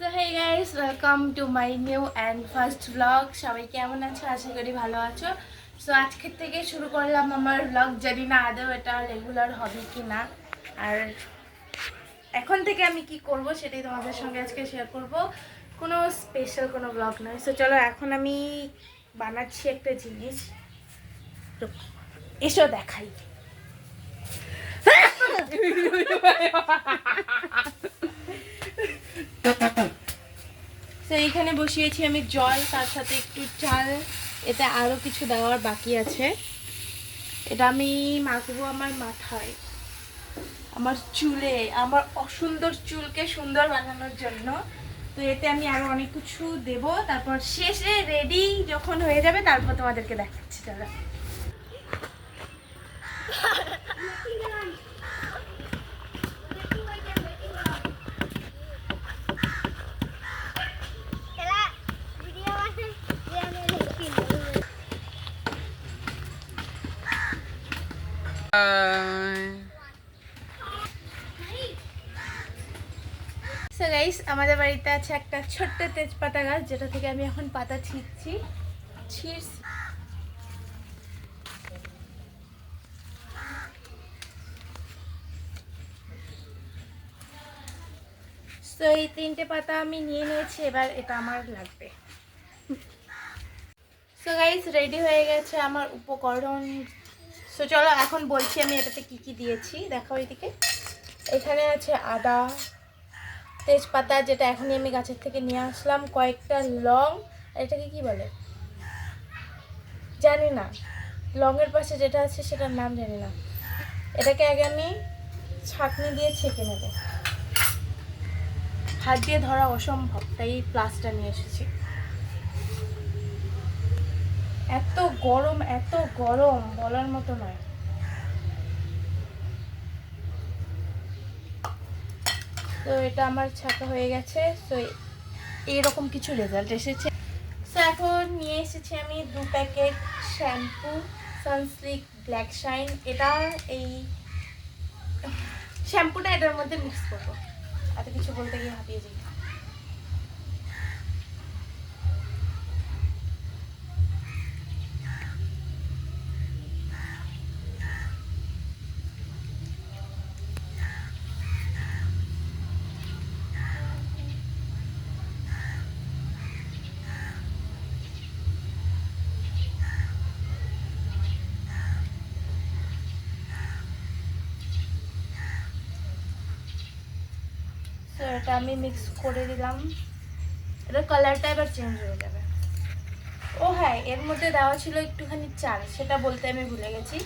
So hey guys, welcome to my new and first blog. সবাই কেমন আছো? আশা করি ভালো আছো। সো আজকের থেকে শুরু করলাম আমার ব্লগ। জানি না আদৌ এটা রেগুলার হবে কি না, আর এখন থেকে আমি কি করব সেটাই তোমাদের সঙ্গে আজকে শেয়ার করব। কোনো স্পেশাল কোনো ব্লগ নয়। সো চলো, এখন আমি বানাচ্ছি একটা জিনিস, তো এসো দেখাই। তো এইখানে বসিয়েছি আমি জল, তার সাথে একটু চাল। এতে আরও কিছু দেওয়ার বাকি আছে। এটা আমি মাখবো আমার মাথায়, আমার চুলে, আমার অসুন্দর চুলকে সুন্দর বানানোর জন্য। তো এতে আমি আরো অনেক কিছু দেব, তারপর শেষে রেডি যখন হয়ে যাবে তারপর তোমাদেরকে দেখাচ্ছি। চলো। সো গাইস, আমাদের বাড়িতে আছে একটা ছোট্ট তেজপাতা গাছ, যেটা থেকে আমি এখন পাতা ছিঁড়ছি। তো এই 3টে পাতা আমি নিয়ে নিয়েছি, এবার এটা আমার লাগবে। সো গাইস, রেডি হয়ে গেছে আমার উপকরণ। সো চলো, এখন বলছি আমি এটাতে কি কি দিয়েছি। দেখো এইদিকে, এখানে আছে আদা, তেজপাতা যেটা এখনই আমি গাছের থেকে নিয়ে আসলাম, কয়েকটা লং, এটাকে কি বলে জানি না, লংয়ের পাশে যেটা আছে সেটার নাম জানি না। এটাকে আগে আমি ছাঁকনি দিয়ে ছেঁকে নেব, হাত দিয়ে ধরা অসম্ভব, তাই প্লাসটা নিয়ে এসেছি। এত গরম, এত গরম বলার মতো নয়। তো এটা আমার ছাকা হয়ে গেছে। তো এইরকম কিছু রেজাল্ট এসেছে। তো এখন নিয়ে এসেছি আমি 2 packet shampoo, Sunsilk black shine. এটা এই শ্যাম্পুটা এটার মধ্যে মিক্স করবো, এত কিছু বলতে গিয়ে হাঁপিয়ে যাই। তো এটা আমি মিক্স করে দিলাম। এটার কালারটা এবার চেঞ্জ হয়ে যাবে। ও হ্যাঁ, এর মধ্যে দেওয়া ছিল একটুখানি চাল, সেটা বলতে আমি ভুলে গেছি।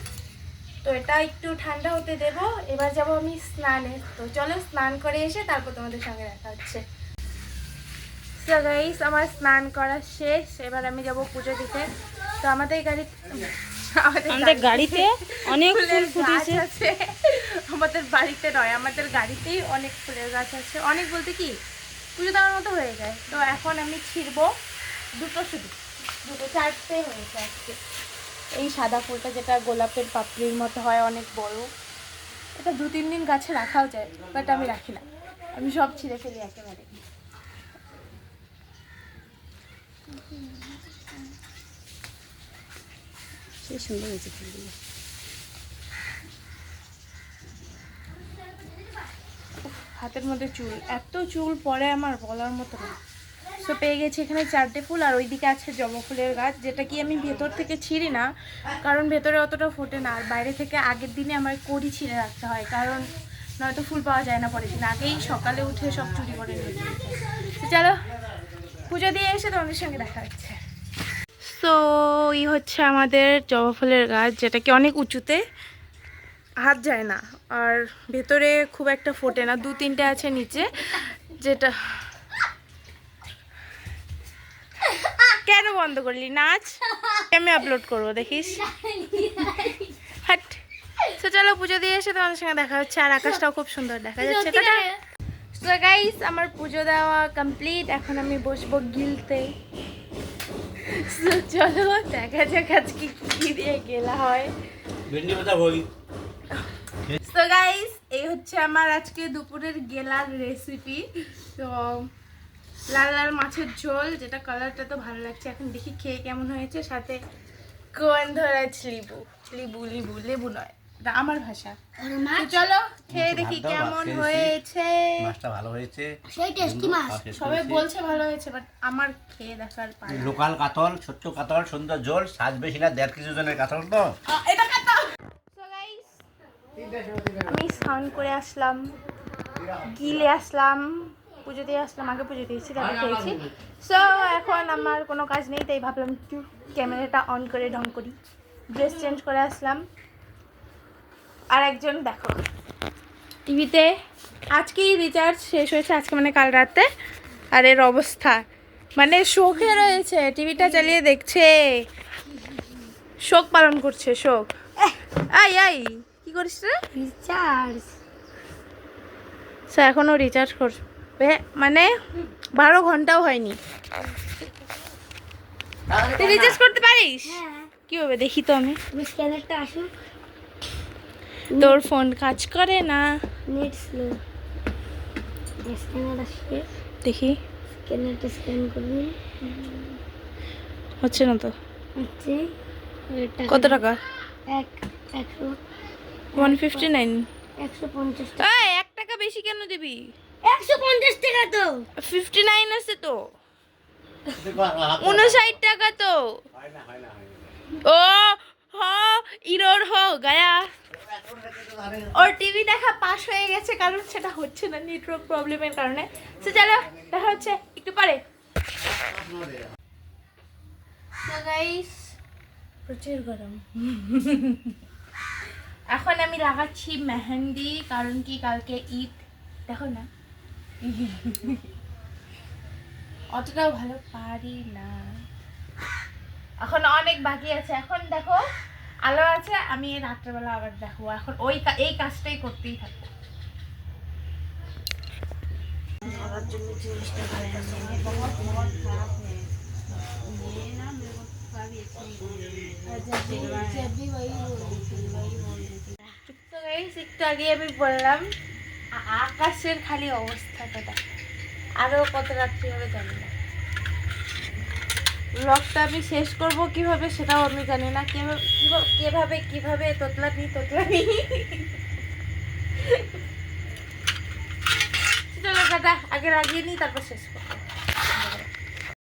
তো এটা একটু ঠান্ডা হতে দেব। এবার যাব আমি স্নানে। তো চলো, স্নান করে এসে তারপর তোমাদের সঙ্গে দেখা হচ্ছে। সো গাইস, আমার স্নান করা শেষ। এবার আমি যাব পুজো দিতে। তো আমাদের গাড়িতে অনেক ফুল ফুটেছে। আমাদের বাড়িতে নয়, আমাদের গাড়িতেই অনেক ফুলের গাছ আছে। অনেক বলতে কি, পুজো দেওয়ার মতো হয়ে যায়। তো এখন আমি ছিঁড়বো দুটো, শুধু দুটো, 4টে হয়েছে আজকে। এই সাদা ফুলটা যেটা গোলাপের পাপড়ির মতো হয়, অনেক বড়। এটা 2-3 দিন গাছে রাখাও যায়, বাট আমি রাখি না, আমি সব ছিঁড়ে ফেলি একেবারে। সে সুন্দর হয়েছে ফুলগুলো। হাতের মধ্যে চুল, এত চুল পড়ে আমার বলার মতো না। সো পেয়ে গেছি এখানে 4টে ফুল, আর ওইদিকে আছে জবা ফুলের গাছ, যেটা কি আমি ভেতর থেকে ছিঁড়ি না, কারণ ভেতরে অতটা ফোটে না। আর বাইরে থেকে আগের দিনে আমার কড়ি ছিঁড়ে রাখতে হয়, কারণ নয়তো ফুল পাওয়া যায় না পরের দিন। আগেই সকালে উঠে সব চুরি করে নিয়ে যায়। তো চলো, পুজো দিয়ে এসে তোমাদের সঙ্গে দেখা হচ্ছে। তো এই হচ্ছে আমাদের জবা ফুলের গাছ, যেটা কি অনেক উঁচুতে, হাত যায় না, আর ভেতরে খুব একটা ফোটে না। 2-3টে আছে নিচে, যেটা কেন বন্ধ করলি নাচ? আমি আপলোড করবো, দেখিস। হাট। তো চলো, পুজো দিয়ে এসে তোমাদের সঙ্গে দেখা হচ্ছে। আর আকাশটাও খুব সুন্দর দেখা যাচ্ছে। তো গাইস, আমার পুজো দেওয়া কমপ্লিট। এখন আমি বসবো গিলতে। চলো দেখা যাক আজকে কি দিয়ে গেলা হয়। তো গাইস, এই হচ্ছে আমার আজকে দুপুরের গেলার রেসিপি। তো লাল লাল মাছের ঝোল, যেটা কালারটা তো ভালো লাগছে। এখন দেখি খেয়ে কেমন হয়েছে। সাথে গন্ধরাজ লেবু, লেবু লেবু লেবু নয়, এটা আমার ভাষা। তো চলো খেয়ে দেখি কেমন হয়েছে। মাছটা ভালো হয়েছে, সেই টেস্টি মাছ। সবাই বলছে ভালো হয়েছে, বাট আমার খেয়ে দেখার পালা। লোকাল কাতল, ছোট্ট কাতল, সুন্দর ঝোল, সাজ বেশি না, 1.5 কেজি ওজনের কাতল তো। এটা কাটা। So guys, আমি স্নান করে আসলাম, গিলে আসলাম, পুজো দিয়ে আসলাম। আগে পুজো দিয়েছি, তারপর খেয়েছি। সো এখন আমার কোনো কাজ নেই, তাই ভাবলাম একটু ক্যামেরাটা অন করে ঢং করি। ড্রেস চেঞ্জ করে আসলাম। আর একজন দেখো টিভিতে, আজকেই রিচার্জ শেষ হয়েছে, আজকে মানে কাল রাতে। আর এর অবস্থা মানে শোকে রয়েছে, টিভিটা চালিয়ে দেখছে, শোক পালন করছে, শোক। আই আই কি করিস রে? রিচার্জ এখনো রিচার্জ করবে, মানে 12 ঘন্টাও হয়নি। তুই রিচার্জ করতে পারিস? হ্যাঁ, কিভাবে দেখি তো আমি। তুমি স্ক্যানারটা আসুন। তোর ফোন কাজ করে না, নেট স্লো। স্ক্যানার আসবে, দেখি স্ক্যানারটা স্ক্যান করুন। হচ্ছে না তো। হচ্ছে কত টাকা? 159। 150 এই 1 টাকা বেশি কেন দিবি? 150 টাকা তো। 59 আছে তো, 59 টাকা তো। ও হ ইরোর হো গায়া। ওর টিভি দেখা পাস হয়ে গেছে, কারণ সেটা হচ্ছে না নেটওয়ার্ক প্রবলেমের কারণে। তো চলো দেখা হচ্ছে একটু পরে। তো গাইস প্রচুর গরম। এখন আমি লাগাচ্ছি মেহেন্দি, কারণ কি কালকে ঈদ। দেখো না, অতটাও ভালো পারি না, এখন অনেক বাকি আছে। এখন দেখো আলো আছে, আমি রাত্রেবেলা আবার দেখো। এখন এই কাজটাই করতেই থাকবো। ধরার জন্য জিনিসটা ভালো একটু আগে আমি বললাম আকাশের খালি অবস্থাটা দেখো, আরো কত রাত্রি হবে জানি না। ব্লগটা আমি শেষ করব কিভাবে সেটাও আমি জানি না। কিভাবে তোতলানি চলো কাটা আগে লাগিয়ে নিই, তারপর শেষ করব।